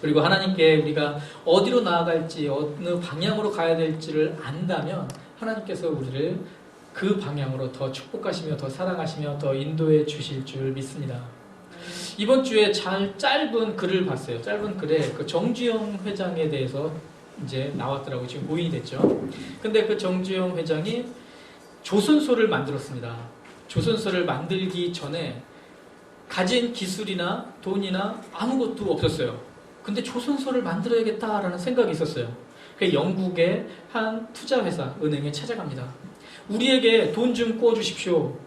그리고 하나님께 우리가 어디로 나아갈지 어느 방향으로 가야 될지를 안다면 하나님께서 우리를 그 방향으로 더 축복하시며 더 사랑하시며 더 인도해 주실 줄 믿습니다. 이번 주에 짧은 글을 봤어요. 짧은 글에 그 정주영 회장에 대해서 이제 나왔더라고요. 지금 모인이 됐죠. 근데 그 정주영 회장이 조선소를 만들었습니다. 조선소를 만들기 전에 가진 기술이나 돈이나 아무것도 없었어요. 근데 조선소를 만들어야겠다라는 생각이 있었어요. 그 영국의 한 투자회사, 은행에 찾아갑니다. 우리에게 돈 좀 구워주십시오.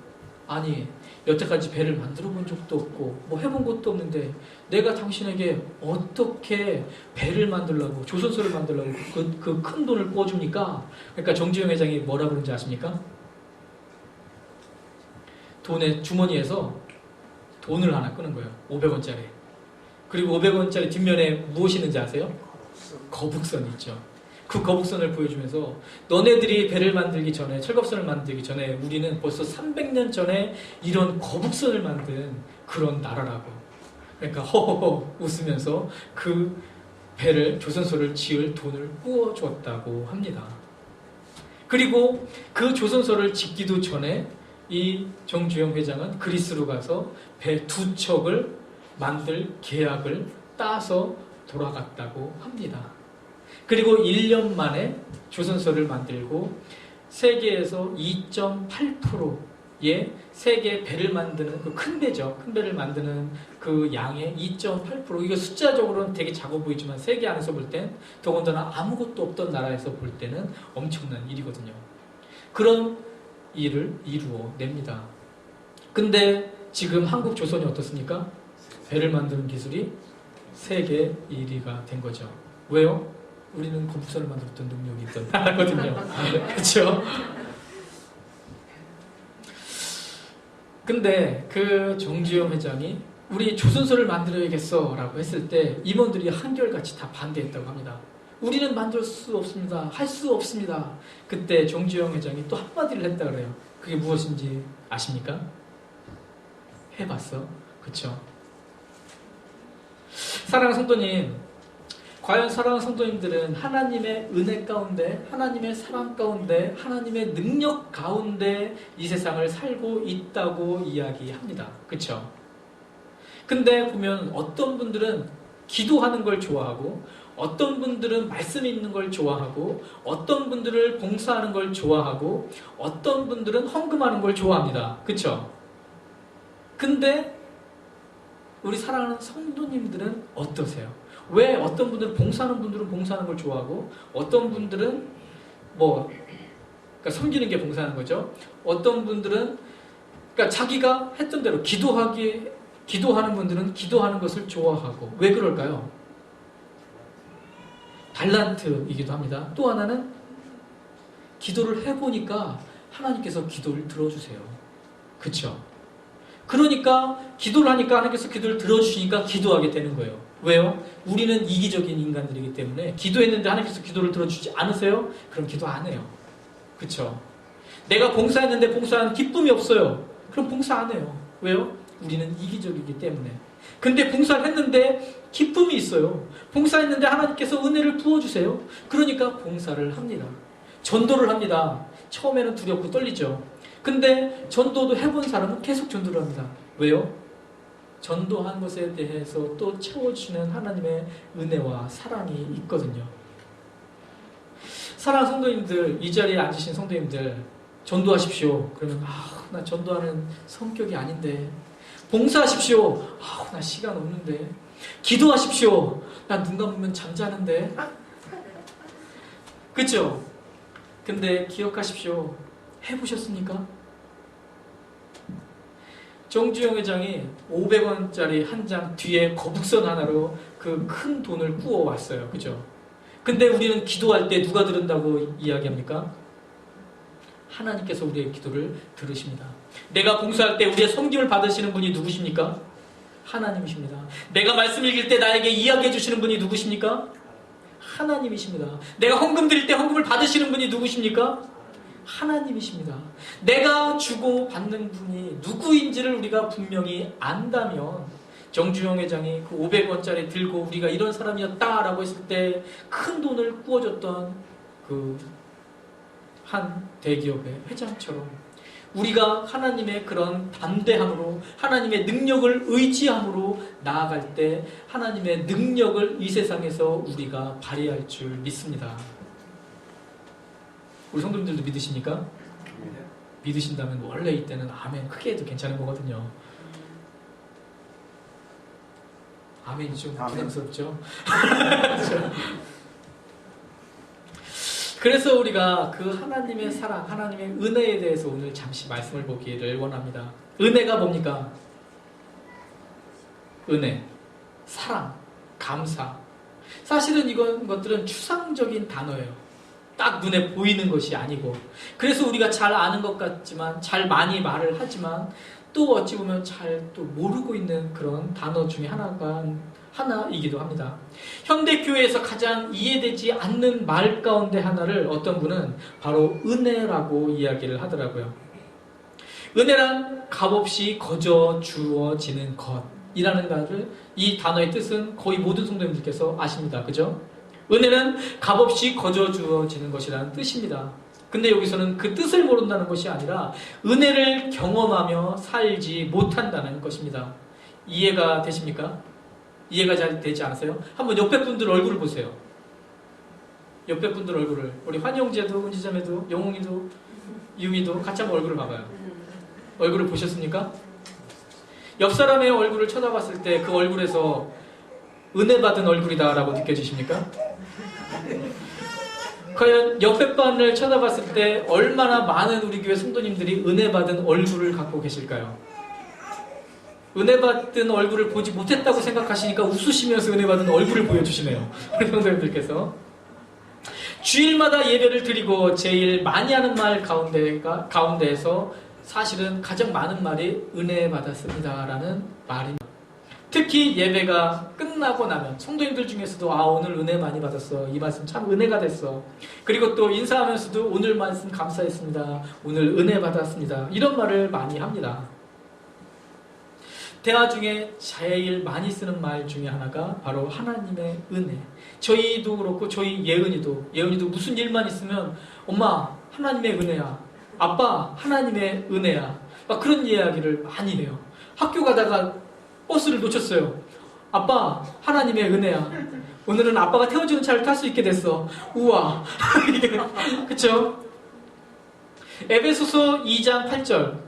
아니, 여태까지 배를 만들어 본 적도 없고 뭐 해본 것도 없는데 내가 당신에게 어떻게 배를 만들려고 조선소를 만들려고 그 큰 돈을 구워줍니까? 그러니까 정주영 회장이 뭐라 그런지 아십니까? 돈의 주머니에서 돈을 하나 끄는 거예요. 500원짜리. 그리고 500원짜리 뒷면에 무엇이 있는지 아세요? 거북선이 있죠. 그 거북선을 보여주면서 너네들이 배를 만들기 전에, 철겁선을 만들기 전에 우리는 벌써 300년 전에 이런 거북선을 만든 그런 나라라고. 그러니까 허허허 웃으면서 그 배를, 조선소를 지을 돈을 구워주었다고 합니다. 그리고 그 조선소를 짓기도 전에 이 정주영 회장은 그리스로 가서 배 2척을 만들 계약을 따서 돌아갔다고 합니다. 그리고 1년 만에 조선소를 만들고 세계에서 2.8%의 세계 배를 만드는 그 큰 배죠. 큰 배를 만드는 그 양의 2.8%. 이거 숫자적으로는 되게 작아 보이지만 세계 안에서 볼 땐 더군다나 아무것도 없던 나라에서 볼 때는 엄청난 일이거든요. 그런 일을 이루어냅니다. 근데 지금 한국 조선이 어떻습니까? 배를 만드는 기술이 세계 1위가 된 거죠. 왜요? 우리는 거북선을 만들었던 능력이 있던 나라거든요. 그렇죠? 근데 그 정주영 회장이 우리 조선소를 만들어야겠어 라고 했을 때 임원들이 한결같이 다 반대했다고 합니다. 우리는 만들 수 없습니다. 할 수 없습니다. 그때 정주영 회장이 또 한마디를 했다 그래요. 그게 무엇인지 아십니까? 해봤어. 그쵸? 사랑하는 성도님, 과연 사랑하는 성도님들은 하나님의 은혜 가운데, 하나님의 사랑 가운데, 하나님의 능력 가운데 이 세상을 살고 있다고 이야기합니다. 그쵸? 근데 보면 어떤 분들은 기도하는 걸 좋아하고, 어떤 분들은 말씀 읽는 걸 좋아하고, 어떤 분들은 봉사하는 걸 좋아하고, 어떤 분들은 헌금하는 걸 좋아합니다. 그쵸? 근데 우리 사랑하는 성도님들은 어떠세요? 왜 어떤 분들은 봉사하는 분들은 봉사하는 걸 좋아하고, 어떤 분들은 그러니까 섬기는 게 봉사하는 거죠. 어떤 분들은 그러니까 자기가 했던 대로 기도하는 분들은 기도하는 것을 좋아하고. 왜 그럴까요? 달란트이기도 합니다. 또 하나는 기도를 해보니까 하나님께서 기도를 들어주세요. 그쵸? 그러니까 기도를 하니까 하나님께서 기도를 들어주시니까 기도하게 되는 거예요. 왜요? 우리는 이기적인 인간들이기 때문에 기도했는데 하나님께서 기도를 들어주지 않으세요? 그럼 기도 안 해요. 그쵸? 내가 봉사했는데 봉사한 기쁨이 없어요. 그럼 봉사 안 해요. 왜요? 우리는 이기적이기 때문에. 근데 봉사를 했는데 기쁨이 있어요. 봉사했는데 하나님께서 은혜를 부어주세요. 그러니까 봉사를 합니다. 전도를 합니다. 처음에는 두렵고 떨리죠. 근데 전도도 해본 사람은 계속 전도를 합니다. 왜요? 전도한 것에 대해서 또 채워주시는 하나님의 은혜와 사랑이 있거든요. 사랑하는 성도님들, 이 자리에 앉으신 성도님들, 전도하십시오. 그러면 나 전도하는 성격이 아닌데. 봉사하십시오. 나 시간 없는데. 기도하십시오. 나 눈 감으면 잠자는데. 그쵸? 근데 기억하십시오. 해보셨습니까? 정주영 회장이 500원짜리 한 장 뒤에 거북선 하나로 그 큰 돈을 구워왔어요. 그죠? 근데 우리는 기도할 때 누가 들은다고 이야기합니까? 하나님께서 우리의 기도를 들으십니다. 내가 봉사할 때 우리의 섬김을 받으시는 분이 누구십니까? 하나님이십니다. 내가 말씀 읽을 때 나에게 이야기해 주시는 분이 누구십니까? 하나님이십니다. 내가 헌금 드릴 때 헌금을 받으시는 분이 누구십니까? 하나님이십니다. 내가 주고 받는 분이 누구인지를 우리가 분명히 안다면 정주영 회장이 그 500원짜리 들고 우리가 이런 사람이었다라고 했을 때 큰 돈을 구워줬던 그 한 대기업의 회장처럼 우리가 하나님의 그런 담대함으로 하나님의 능력을 의지함으로 나아갈 때 하나님의 능력을 이 세상에서 우리가 발휘할 줄 믿습니다. 우리 성도님들도 믿으십니까? 믿으신다면 원래 이때는 아멘 크게 해도 괜찮은 거거든요. 아멘이 좀 부담스럽죠? 그래서 우리가 그 하나님의 사랑, 하나님의 은혜에 대해서 오늘 잠시 말씀을 보기를 원합니다. 은혜가 뭡니까? 은혜, 사랑, 감사. 사실은 이런 것들은 추상적인 단어예요. 딱 눈에 보이는 것이 아니고, 그래서 우리가 잘 아는 것 같지만, 잘 많이 말을 하지만, 또 어찌 보면 잘 또 모르고 있는 그런 단어 중에 하나이기도 합니다. 현대교회에서 가장 이해되지 않는 말 가운데 하나를 어떤 분은 바로 은혜라고 이야기를 하더라고요. 은혜란 값없이 거저 주어지는 것이라는 것을, 이 단어의 뜻은 거의 모든 성도님들께서 아십니다. 그죠? 은혜는 값없이 거저 주어지는 것이라는 뜻입니다. 근데 여기서는 그 뜻을 모른다는 것이 아니라 은혜를 경험하며 살지 못한다는 것입니다. 이해가 되십니까? 이해가 잘 되지 않으세요? 한번 옆에 분들 얼굴을 보세요. 옆에 분들 얼굴을. 우리 환영제도, 은지자매도, 영웅이도, 유미도 같이 한번 얼굴을 봐봐요. 얼굴을 보셨습니까? 옆 사람의 얼굴을 쳐다봤을 때 그 얼굴에서 은혜 받은 얼굴이다라고 느껴지십니까? 과연 옆에 분을 쳐다봤을 때 얼마나 많은 우리 교회 성도님들이 은혜 받은 얼굴을 갖고 계실까요? 은혜 받은 얼굴을 보지 못했다고 생각하시니까 웃으시면서 은혜 받은 얼굴을 보여주시네요. 우리 성도님들께서. 주일마다 예배를 드리고 제일 많이 하는 말 가운데에서 사실은 가장 많은 말이 은혜 받았습니다라는 말입니다. 특히 예배가 끝나고 나면 성도님들 중에서도 오늘 은혜 많이 받았어. 이 말씀 참 은혜가 됐어. 그리고 또 인사하면서도 오늘 말씀 감사했습니다. 오늘 은혜 받았습니다. 이런 말을 많이 합니다. 대화 중에 제일 많이 쓰는 말 중에 하나가 바로 하나님의 은혜. 저희도 그렇고 저희 예은이도 무슨 일만 있으면 엄마 하나님의 은혜야. 아빠 하나님의 은혜야. 막 그런 이야기를 많이 해요. 학교 가다가 버스를 놓쳤어요. 아빠 하나님의 은혜야. 오늘은 아빠가 태워주는 차를 탈 수 있게 됐어. 우와. 그쵸? 에베소서 2장 8절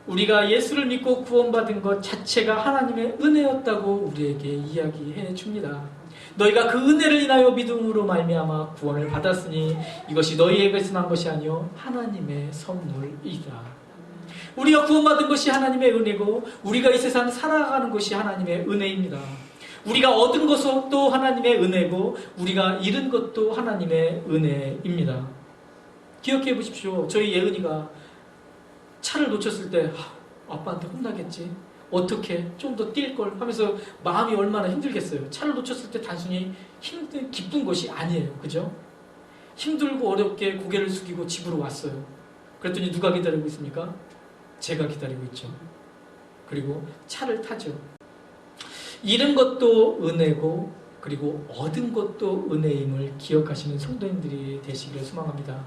우리가 예수를 믿고 구원받은 것 자체가 하나님의 은혜였다고 우리에게 이야기해 줍니다. 너희가 그 은혜를 인하여 믿음으로 말미암아 구원을 받았으니 이것이 너희에게서 난 것이 아니요 하나님의 선물이다. 우리가 구원받은 것이 하나님의 은혜고 우리가 이 세상 살아가는 것이 하나님의 은혜입니다. 우리가 얻은 것도 하나님의 은혜고 우리가 잃은 것도 하나님의 은혜입니다. 기억해 보십시오. 저희 예은이가 차를 놓쳤을 때 아빠한테 혼나겠지. 어떻게 좀 더 뛸 걸 하면서 마음이 얼마나 힘들겠어요. 차를 놓쳤을 때 단순히 기쁜 것이 아니에요. 그죠? 힘들고 어렵게 고개를 숙이고 집으로 왔어요. 그랬더니 누가 기다리고 있습니까? 제가 기다리고 있죠. 그리고 차를 타죠. 잃은 것도 은혜고 그리고 얻은 것도 은혜임을 기억하시는 성도님들이 되시기를 소망합니다.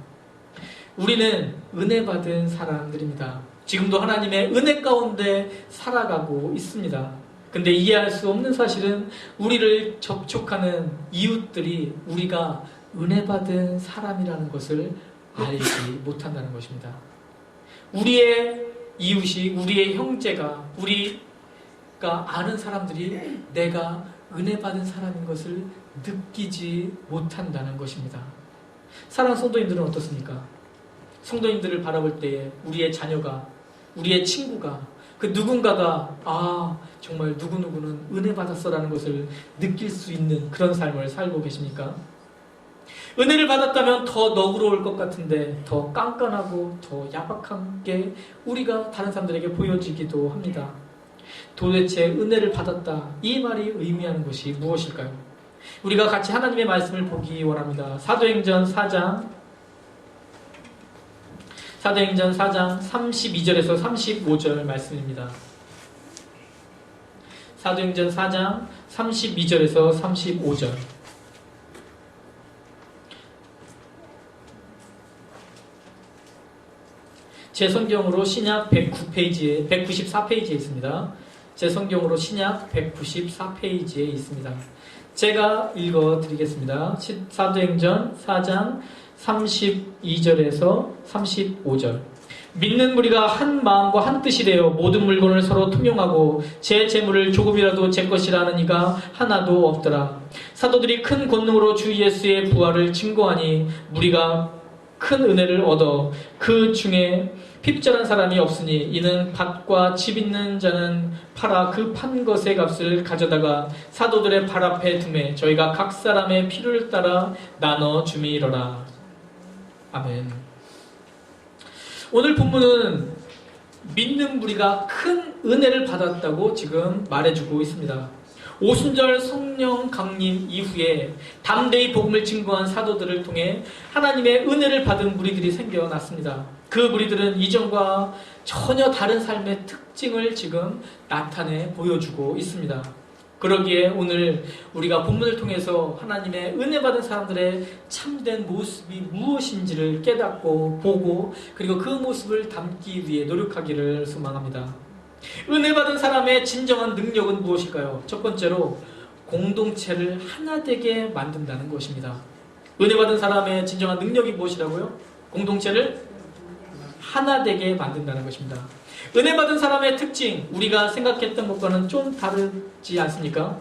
우리는 은혜 받은 사람들입니다. 지금도 하나님의 은혜 가운데 살아가고 있습니다. 근데 이해할 수 없는 사실은 우리를 접촉하는 이웃들이 우리가 은혜 받은 사람이라는 것을 알지 못한다는 것입니다. 우리의 이웃이, 우리의 형제가, 우리가 아는 사람들이 내가 은혜 받은 사람인 것을 느끼지 못한다는 것입니다. 사랑하는 성도님들은 어떻습니까? 성도님들을 바라볼 때에 우리의 자녀가, 우리의 친구가, 그 누군가가 정말 누구누구는 은혜 받았어라는 것을 느낄 수 있는 그런 삶을 살고 계십니까? 은혜를 받았다면 더 너그러울 것 같은데 더 깐깐하고 더 야박한 게 우리가 다른 사람들에게 보여지기도 합니다. 도대체 은혜를 받았다, 이 말이 의미하는 것이 무엇일까요? 우리가 같이 하나님의 말씀을 보기 원합니다. 사도행전 4장 32절에서 35절 말씀입니다. 사도행전 4장 32절에서 35절. 제 성경으로 신약 109페이지에 194페이지에 있습니다. 제 성경으로 신약 194페이지에 있습니다. 제가 읽어드리겠습니다. 사도행전 4장 32절에서 35절. 믿는 무리가 한 마음과 한 뜻이 되어 모든 물건을 서로 통용하고 제 재물을 조금이라도 제 것이라 하는 이가 하나도 없더라. 사도들이 큰 권능으로 주 예수의 부활을 증거하니 무리가 큰 은혜를 얻어 그 중에 핍절한 사람이 없으니 이는 밭과 집 있는 자는 팔아 그 판 것의 값을 가져다가 사도들의 발 앞에 두매 저희가 각 사람의 필요를 따라 나눠 주미러라. 아멘. 오늘 본문은 믿는 무리가 큰 은혜를 받았다고 지금 말해주고 있습니다. 오순절 성령 강림 이후에 담대히 복음을 증거한 사도들을 통해 하나님의 은혜를 받은 무리들이 생겨났습니다. 그 무리들은 이전과 전혀 다른 삶의 특징을 지금 나타내 보여주고 있습니다. 그러기에 오늘 우리가 본문을 통해서 하나님의 은혜 받은 사람들의 참된 모습이 무엇인지를 깨닫고 보고 그리고 그 모습을 담기 위해 노력하기를 소망합니다. 은혜 받은 사람의 진정한 능력은 무엇일까요? 첫 번째로 공동체를 하나 되게 만든다는 것입니다. 은혜 받은 사람의 진정한 능력이 무엇이라고요? 공동체를 하나 되게 만든다는 것입니다. 은혜 받은 사람의 특징, 우리가 생각했던 것과는 좀 다르지 않습니까?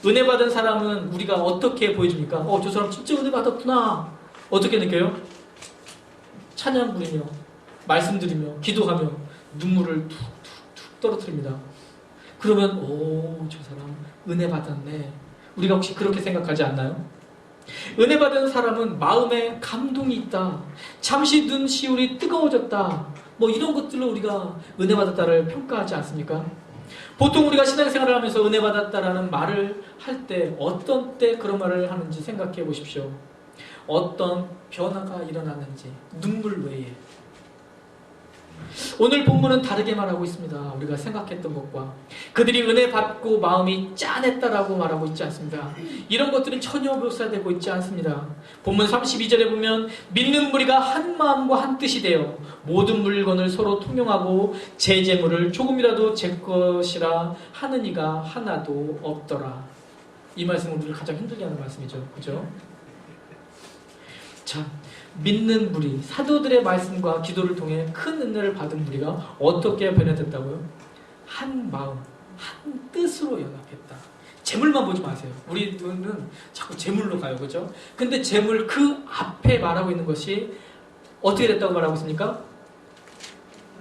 은혜 받은 사람은 우리가 어떻게 보여줍니까? 저 사람 진짜 은혜 받았구나. 어떻게 느껴요? 찬양 부리며, 말씀드리며, 기도하며, 눈물을 툭툭툭 떨어뜨립니다. 그러면, 저 사람 은혜 받았네. 우리가 혹시 그렇게 생각하지 않나요? 은혜 받은 사람은 마음에 감동이 있다. 잠시 눈 시울이 뜨거워졌다. 이런 것들로 우리가 은혜 받았다를 평가하지 않습니까? 보통 우리가 신앙생활을 하면서 은혜 받았다라는 말을 할 때 어떤 때 그런 말을 하는지 생각해 보십시오. 어떤 변화가 일어났는지 눈물 외에. 오늘 본문은 다르게 말하고 있습니다. 우리가 생각했던 것과 그들이 은혜 받고 마음이 짠했다라고 말하고 있지 않습니다. 이런 것들은 전혀 묘사되고 있지 않습니다. 본문 32절에 보면 믿는 무리가 한 마음과 한 뜻이 되어 모든 물건을 서로 통용하고 제 재물을 조금이라도 제 것이라 하는 이가 하나도 없더라. 이 말씀은 우리를 가장 힘들게 하는 말씀이죠. 그죠? 자, 믿는 무리, 사도들의 말씀과 기도를 통해 큰 은혜를 받은 무리가 어떻게 변화됐다고요? 한 마음, 한 뜻으로 연합했다. 재물만 보지 마세요. 우리는 자꾸 재물로 가요. 그죠? 근데 재물 그 앞에 말하고 있는 것이 어떻게 됐다고 말하고 있습니까?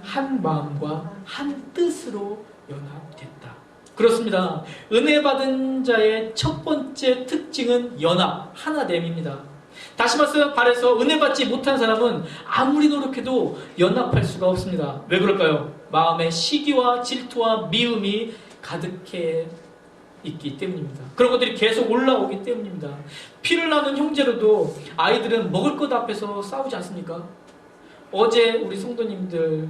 한 마음과 한 뜻으로 연합됐다. 그렇습니다. 은혜 받은 자의 첫 번째 특징은 연합, 하나됨입니다. 다시 말해서 은혜 받지 못한 사람은 아무리 노력해도 연합할 수가 없습니다. 왜 그럴까요? 마음에 시기와 질투와 미움이 가득해 있기 때문입니다. 그런 것들이 계속 올라오기 때문입니다. 피를 나눈 형제로도 아이들은 먹을 것 앞에서 싸우지 않습니까? 어제 우리 성도님들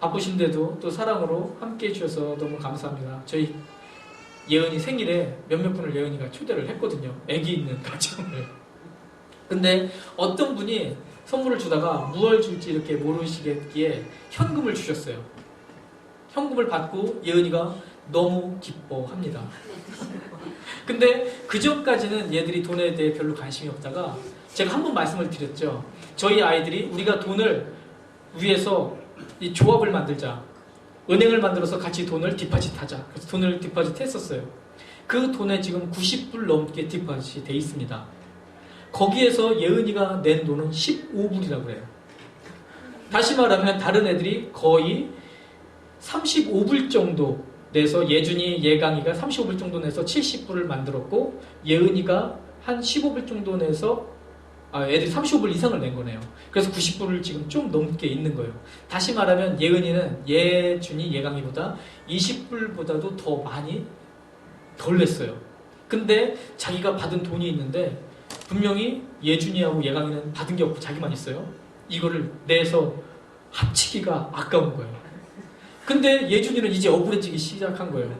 바쁘신데도 또 사랑으로 함께 해주셔서 너무 감사합니다. 저희 예은이 생일에 몇몇 분을 예은이가 초대를 했거든요. 아기 있는 가정을. 근데 어떤 분이 선물을 주다가 무얼 줄지 이렇게 모르시겠기에 현금을 주셨어요. 현금을 받고 예은이가 너무 기뻐합니다. 근데 그 전까지는 얘들이 돈에 대해 별로 관심이 없다가 제가 한 번 말씀을 드렸죠. 저희 아이들이 우리가 돈을 위해서 이 조합을 만들자. 은행을 만들어서 같이 돈을 디파짓하자. 그래서 돈을 디파짓 했었어요. 그 돈에 지금 90불 넘게 디파짓이 돼 있습니다. 거기에서 예은이가 낸 돈은 15불이라고 그래요. 다시 말하면 다른 애들이 거의 35불 정도 내서 예준이, 예강이가 35불 정도 내서 70불을 만들었고 예은이가 한 15불 정도 내서 애들이 35불 이상을 낸 거네요. 그래서 90불을 지금 좀 넘게 있는 거예요. 다시 말하면 예은이는 예준이, 예강이보다 20불보다도 더 많이 덜 냈어요. 근데 자기가 받은 돈이 있는데 분명히 예준이하고 예강이는 받은 게 없고 자기만 있어요. 이거를 내서 합치기가 아까운 거예요. 근데 예준이는 이제 억울해지기 시작한 거예요.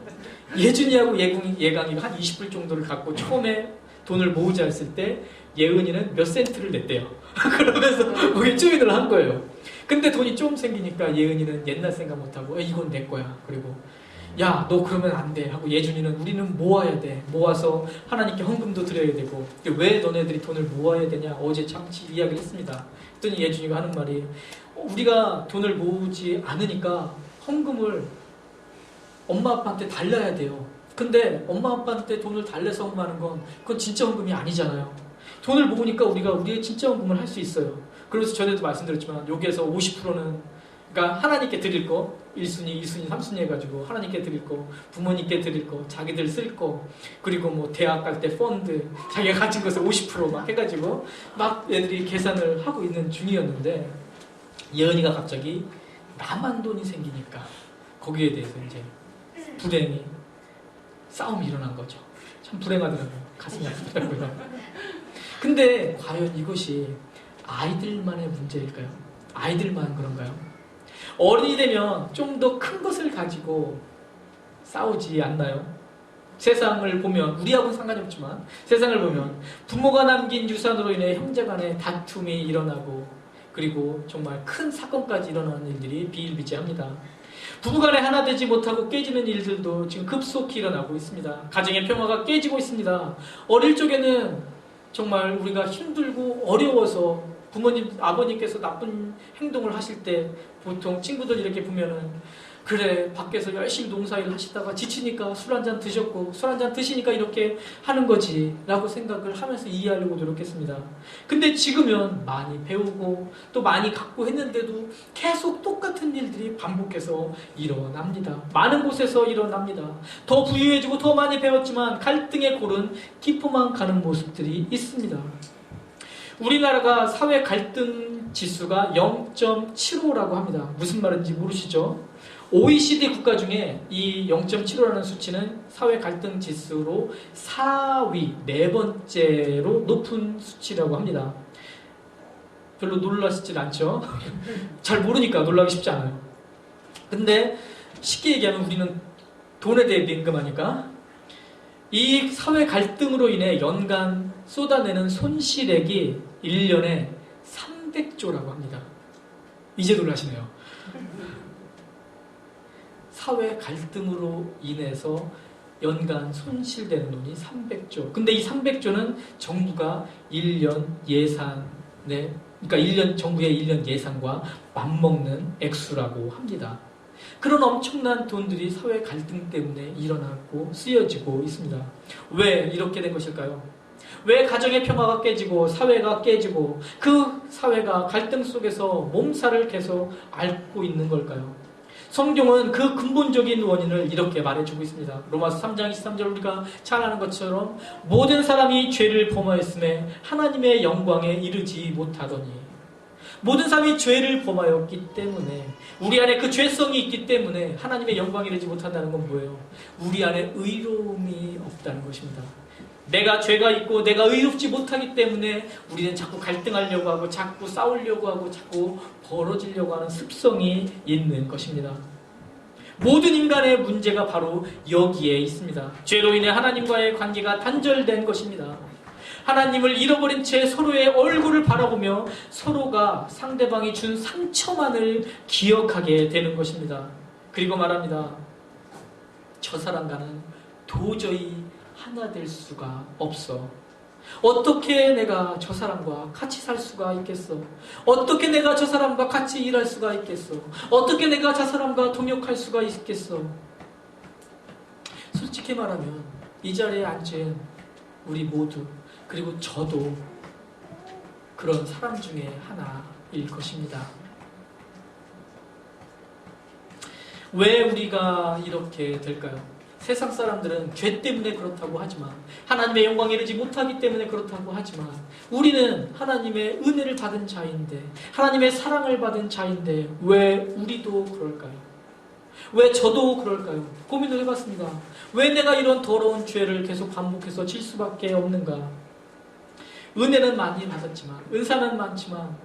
예준이하고 예강이가 한 20불 정도를 갖고 처음에 돈을 모으자 했을 때 예은이는 몇 센트를 냈대요. 그러면서 거기 조인을 한 거예요. 근데 돈이 좀 생기니까 예은이는 옛날 생각 못하고 이건 내 거야. 그리고 야, 너 그러면 안 돼 하고 예준이는 우리는 모아야 돼. 모아서 하나님께 헌금도 드려야 되고. 왜 너네들이 돈을 모아야 되냐? 어제 잠시 이야기를 했습니다. 그랬더니 예준이가 하는 말이 우리가 돈을 모으지 않으니까 헌금을 엄마 아빠한테 달라야 돼요. 근데 엄마 아빠한테 돈을 달래서 헌금하는 건 그건 진짜 헌금이 아니잖아요. 돈을 모으니까 우리가 우리의 진짜 헌금을 할 수 있어요. 그래서 전에도 말씀드렸지만 여기에서 50%는 그러니까 하나님께 드릴 거 1순위, 2순위, 3순위 해가지고 하나님께 드릴 거, 부모님께 드릴 거, 자기들 쓸 거, 그리고 뭐 대학 갈 때 펀드, 자기가 가진 것을 50% 해가지고 막 애들이 계산을 하고 있는 중이었는데 예은이가 갑자기 나만 돈이 생기니까 거기에 대해서 이제 불행이 싸움이 일어난 거죠. 참 불행하더라고요. 가슴이 아프더라고요. 근데 과연 이것이 아이들만의 문제일까요? 아이들만 그런가요? 어른이 되면 좀 더 큰 것을 가지고 싸우지 않나요? 세상을 보면 우리하고는 상관이 없지만 세상을 보면 부모가 남긴 유산으로 인해 형제간에 다툼이 일어나고 그리고 정말 큰 사건까지 일어나는 일들이 비일비재합니다. 부부간에 하나 되지 못하고 깨지는 일들도 지금 급속히 일어나고 있습니다. 가정의 평화가 깨지고 있습니다. 어릴 적에는 정말 우리가 힘들고 어려워서 부모님, 아버님께서 나쁜 행동을 하실 때 보통 친구들 이렇게 보면은 그래 밖에서 열심히 농사일을 하시다가 지치니까 술 한잔 드셨고 술 한잔 드시니까 이렇게 하는 거지 라고 생각을 하면서 이해하려고 노력했습니다. 근데 지금은 많이 배우고 또 많이 갖고 했는데도 계속 똑같은 일들이 반복해서 일어납니다. 많은 곳에서 일어납니다. 더 부유해지고 더 많이 배웠지만 갈등의 골은 깊어만 가는 모습들이 있습니다. 우리나라가 사회 갈등 지수가 0.75라고 합니다. 무슨 말인지 모르시죠? OECD 국가 중에 이 0.75라는 수치는 사회 갈등 지수로 4위, 네 번째로 높은 수치라고 합니다. 별로 놀라시질 않죠? 잘 모르니까 놀라기 쉽지 않아요. 근데 쉽게 얘기하면 우리는 돈에 대해 민감하니까 이 사회 갈등으로 인해 연간 쏟아내는 손실액이 1년에 300조라고 합니다. 이제 놀라시네요. 사회 갈등으로 인해서 연간 손실되는 돈이 300조. 근데 이 300조는 정부가 1년 예산에, 그러니까 1년, 정부의 1년 예산과 맞먹는 액수라고 합니다. 그런 엄청난 돈들이 사회 갈등 때문에 일어나고 쓰여지고 있습니다. 왜 이렇게 된 것일까요? 왜 가정의 평화가 깨지고 사회가 깨지고 그 사회가 갈등 속에서 몸살을 계속 앓고 있는 걸까요? 성경은 그 근본적인 원인을 이렇게 말해주고 있습니다. 로마서 3장 23절 우리가 잘 아는 것처럼 모든 사람이 죄를 범하였음에 하나님의 영광에 이르지 못하더니 모든 사람이 죄를 범하였기 때문에 우리 안에 그 죄성이 있기 때문에 하나님의 영광에 이르지 못한다는 건 뭐예요? 우리 안에 의로움이 없다는 것입니다. 내가 죄가 있고 내가 의롭지 못하기 때문에 우리는 자꾸 갈등하려고 하고 자꾸 싸우려고 하고 자꾸 벌어지려고 하는 습성이 있는 것입니다. 모든 인간의 문제가 바로 여기에 있습니다. 죄로 인해 하나님과의 관계가 단절된 것입니다. 하나님을 잃어버린 채 서로의 얼굴을 바라보며 서로가 상대방이 준 상처만을 기억하게 되는 것입니다. 그리고 말합니다. 저 사람과는 도저히 하나 될 수가 없어. 어떻게 내가 저 사람과 같이 살 수가 있겠어? 어떻게 내가 저 사람과 같이 일할 수가 있겠어? 어떻게 내가 저 사람과 동역할 수가 있겠어? 솔직히 말하면 이 자리에 앉은 우리 모두 그리고 저도 그런 사람 중에 하나일 것입니다. 왜 우리가 이렇게 될까요? 세상 사람들은 죄 때문에 그렇다고 하지만 하나님의 영광에 이르지 못하기 때문에 그렇다고 하지만 우리는 하나님의 은혜를 받은 자인데 하나님의 사랑을 받은 자인데 왜 우리도 그럴까요? 왜 저도 그럴까요? 고민을 해봤습니다. 왜 내가 이런 더러운 죄를 계속 반복해서 질 수밖에 없는가? 은혜는 많이 받았지만 은사는 많지만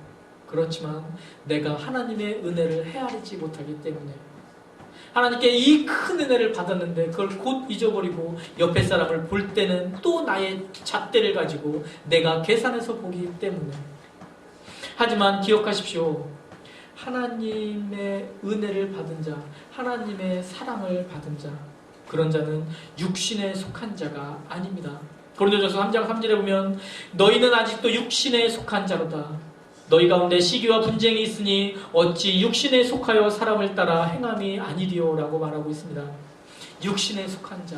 그렇지만 내가 하나님의 은혜를 헤아리지 못하기 때문에 하나님께 이 큰 은혜를 받았는데 그걸 곧 잊어버리고 옆에 사람을 볼 때는 또 나의 잣대를 가지고 내가 계산해서 보기 때문에. 하지만 기억하십시오. 하나님의 은혜를 받은 자, 하나님의 사랑을 받은 자, 그런 자는 육신에 속한 자가 아닙니다. 고린도전서 3장 3절에 보면 너희는 아직도 육신에 속한 자로다. 너희 가운데 시기와 분쟁이 있으니 어찌 육신에 속하여 사람을 따라 행함이 아니리요 라고 말하고 있습니다. 육신에 속한 자.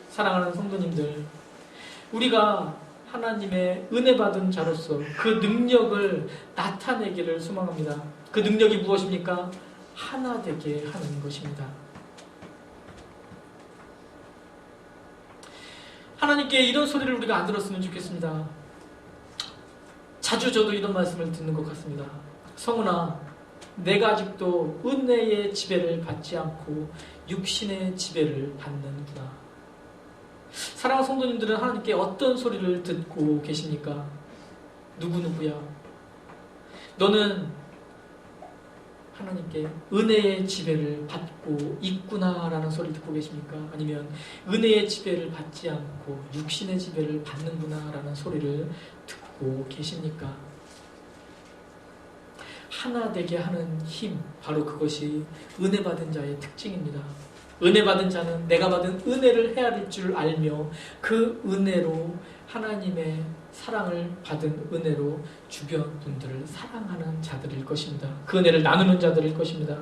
사랑하는 성도님들, 우리가 하나님의 은혜 받은 자로서 그 능력을 나타내기를 소망합니다. 그 능력이 무엇입니까? 하나 되게 하는 것입니다. 하나님께 이런 소리를 우리가 안 들었으면 좋겠습니다. 자주 저도 이런 말씀을 듣는 것 같습니다. 성은아, 내가 아직도 은혜의 지배를 받지 않고 육신의 지배를 받는구나. 사랑하는 성도님들은 하나님께 어떤 소리를 듣고 계십니까? 누구누구야? 너는 하나님께 은혜의 지배를 받고 있구나라는 소리를 듣고 계십니까? 아니면 은혜의 지배를 받지 않고 육신의 지배를 받는구나라는 소리를 듣고 계십니까? 하나 되게 하는 힘, 바로 그것이 은혜 받은 자의 특징입니다. 은혜 받은 자는 내가 받은 은혜를 헤아릴 줄 알며 그 은혜로 하나님의 사랑을 받은 은혜로 주변 분들을 사랑하는 자들일 것입니다. 그 은혜를 나누는 자들일 것입니다.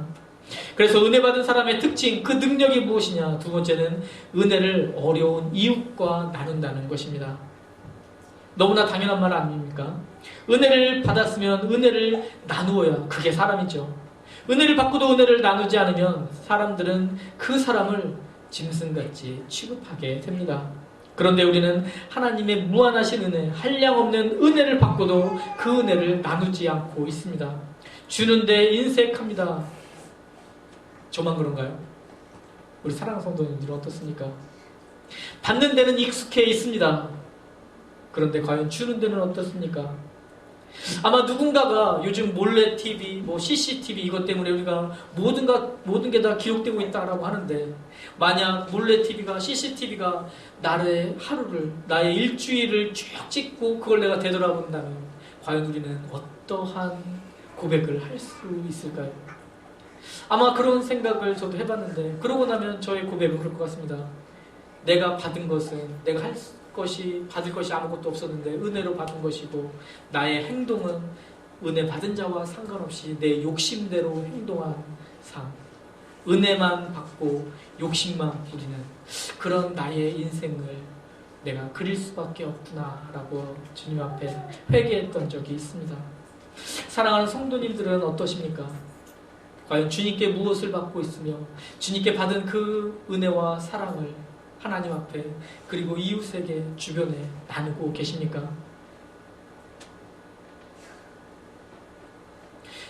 그래서 은혜 받은 사람의 특징, 그 능력이 무엇이냐? 두 번째는 은혜를 어려운 이웃과 나눈다는 것입니다. 너무나 당연한 말 아닙니까? 은혜를 받았으면 은혜를 나누어야 그게 사람이죠. 은혜를 받고도 은혜를 나누지 않으면 사람들은 그 사람을 짐승같이 취급하게 됩니다. 그런데 우리는 하나님의 무한하신 은혜, 한량없는 은혜를 받고도 그 은혜를 나누지 않고 있습니다. 주는데 인색합니다. 저만 그런가요? 우리 사랑하는 성도님들은 어떻습니까? 받는 데는 익숙해 있습니다. 그런데 과연 주는 데는 어떻습니까? 아마 누군가가 요즘 몰래 TV, CCTV 이것 때문에 우리가 모든 게 다 기록되고 있다라고 하는데, 만약 몰래 TV가, CCTV가 나의 하루를, 나의 일주일을 쭉 찍고 그걸 내가 되돌아본다면 과연 우리는 어떠한 고백을 할 수 있을까요? 아마 그런 생각을 저도 해봤는데, 그러고 나면 저의 고백은 그럴 것 같습니다. 내가 받은 것은 내가 받을 것이 아무것도 없었는데 은혜로 받은 것이고, 나의 행동은 은혜 받은 자와 상관없이 내 욕심대로 행동한 삶, 은혜만 받고 욕심만 부리는 그런 나의 인생을 내가 그릴 수밖에 없구나라고 주님 앞에 회개했던 적이 있습니다. 사랑하는 성도님들은 어떠십니까? 과연 주님께 무엇을 받고 있으며 주님께 받은 그 은혜와 사랑을 하나님 앞에 그리고 이웃에게 주변에 나누고 계십니까?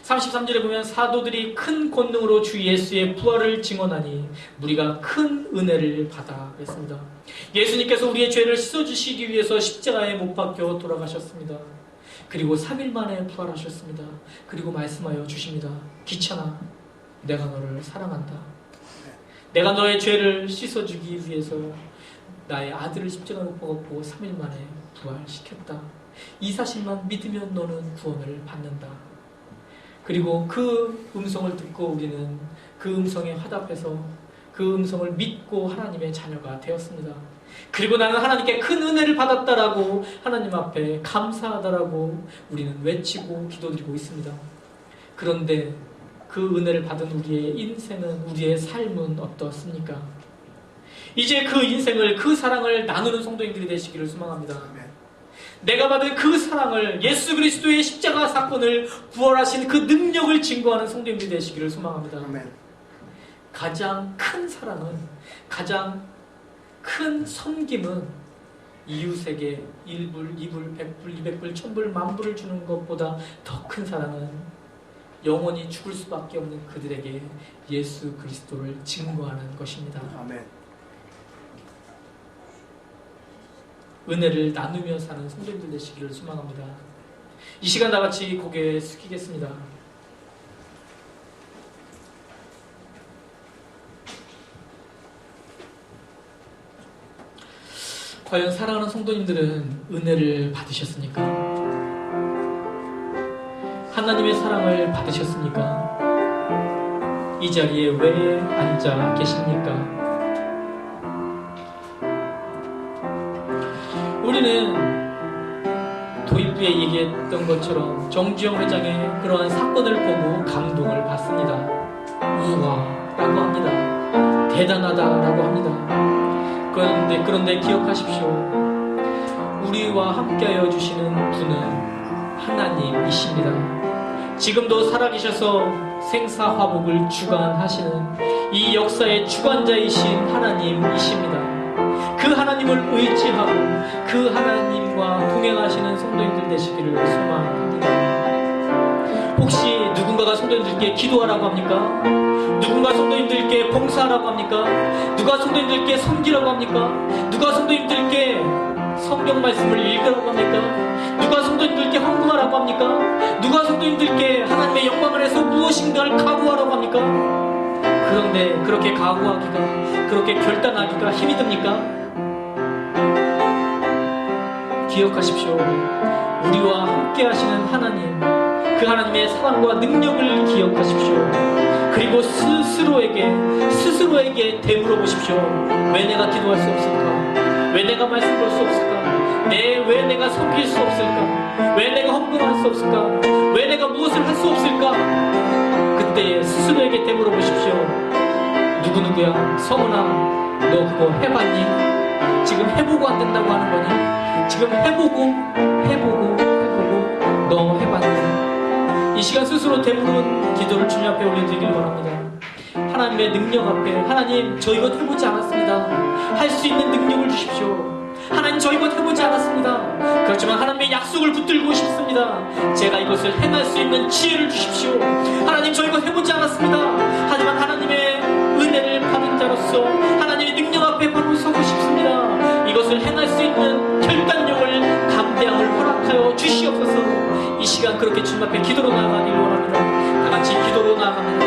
33절에 보면 사도들이 큰 권능으로 주 예수의 부활을 증언하니 무리가 큰 은혜를 받아 그랬습니다. 예수님께서 우리의 죄를 씻어주시기 위해서 십자가에 못 박혀 돌아가셨습니다. 그리고 3일 만에 부활하셨습니다. 그리고 말씀하여 주십니다. 귀찮아, 내가 너를 사랑한다. 내가 너의 죄를 씻어주기 위해서 나의 아들을 십자가에 못 박았고 3일 만에 부활시켰다. 이 사실만 믿으면 너는 구원을 받는다. 그리고 그 음성을 듣고 우리는 그 음성에 화답해서 그 음성을 믿고 하나님의 자녀가 되었습니다. 그리고 나는 하나님께 큰 은혜를 받았다라고 하나님 앞에 감사하다라고 우리는 외치고 기도드리고 있습니다. 그런데 그 은혜를 받은 우리의 인생은, 우리의 삶은 어떻습니까? 이제 그 인생을, 그 사랑을 나누는 성도님들이 되시기를 소망합니다. 내가 받은 그 사랑을, 예수 그리스도의 십자가 사건을, 부활하신 그 능력을 증거하는 성도님들이 되시기를 소망합니다. 가장 큰 사랑은, 가장 큰 섬김은 이웃에게 1불, 2불, 100불, 200불, 1000불, 10,000불을 주는 것보다 더 큰 사랑은 영원히 죽을 수밖에 없는 그들에게 예수 그리스도를 증거하는 것입니다. 아멘. 은혜를 나누며 사는 성도님들 되시기를 소망합니다. 이 시간 다 같이 고개 숙이겠습니다. 과연 사랑하는 성도님들은 은혜를 받으셨습니까? 하나님의 사랑을 받으셨습니까? 이 자리에 왜 앉아 계십니까? 우리는 도입부에 얘기했던 것처럼 정주영 회장의 그러한 사건을 보고 감동을 받습니다. 우와 라고 합니다. 대단하다 라고 합니다. 그런데 기억하십시오. 우리와 함께하여 주시는 분은 하나님이십니다. 지금도 살아계셔서 생사화복을 주관하시는 이 역사의 주관자이신 하나님이십니다. 그 하나님을 의지하고 그 하나님과 동행하시는 성도님들 되시기를 소망합니다. 혹시 누군가가 성도님들께 기도하라고 합니까? 누군가 성도님들께 봉사하라고 합니까? 누가 성도님들께 섬기라고 합니까? 누가 성도님들께 성경 말씀을 읽으라고 합니까? 누가 성도님들께 헌금하라고 합니까? 누가 성도님들께 하나님의 영광을 해서 무엇인가를 각오하라고 합니까? 그런데 그렇게 각오하기가, 그렇게 결단하기가 힘이 듭니까? 기억하십시오. 우리와 함께 하시는 하나님, 그 하나님의 사랑과 능력을 기억하십시오. 그리고 스스로에게 되물어 보십시오. 왜 내가 기도할 수 없을까? 왜 내가 말씀 걸 수 없을까? 왜 내가 섬길 수 없을까? 왜 내가 헌금할 수 없을까? 왜 내가 무엇을 할 수 없을까? 그때 스스로에게 되물어 보십시오. 누구누구야, 성은아, 너 그거 해봤니? 지금 해보고 안 된다고 하는 거니? 지금 해보고 너 해봤니? 이 시간 스스로 되물은 기도를 주님 앞에 올려드리길 원합니다. 하나님의 능력 앞에, 하나님 저 이것 해보지 않았습니다. 할 수 있는 능력을 주십시오. 하나님 저 이것 해보지 않았습니다. 그렇지만 하나님의 약속을 붙들고 싶습니다. 제가 이것을 행할 수 있는 지혜를 주십시오. 하나님 저 이것 해보지 않았습니다. 하지만 하나님의 은혜를 받은 자로서 하나님의 능력 앞에 바로 서고 싶습니다. 이것을 행할 수 있는 결단력을, 담대함을 허락하여 주시옵소서. 이 시간 그렇게 주님 앞에 기도로 나아가길 원합니다. 다 같이 기도로 나아갑니다.